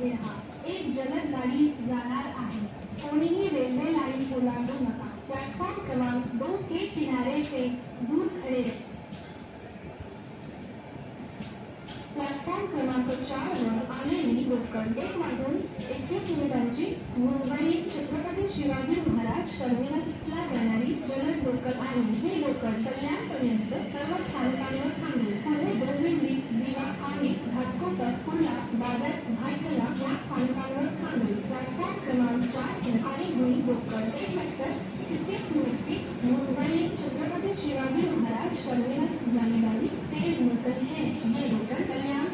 उभे राहा. एक जलद गाडी जाणार आहे. कोणीही रेल्वे लाईन ओलांडू नका. प्लॅटफॉर्म क्रमांक 2 के किनारे से दूर खड़े रहे. प्लॅटफॉर्म क्रमांक 4 वर आलेली लोकल 1:31 मुंबई छत्रपती शिवाजी महाराज टर्मिनसला जाणारी जलद लोकल आहे. ही लोकल कल्याणपर्यंत सर्व स्थानकांवर थांबेल. पुढे डोंबिवली, दिवा आणि घाटकोपर, कुर्ला, दादर, भायखला या स्थानकांवर थांबेल. प्लॅटफॉर्म क्रमांक 4 आणि ही लोकल 1:30 मुंबई छत्रपति शिवाजी महाराज टर्मिनस जाने वाली तेज लोकल है. ये लोकल कल्याण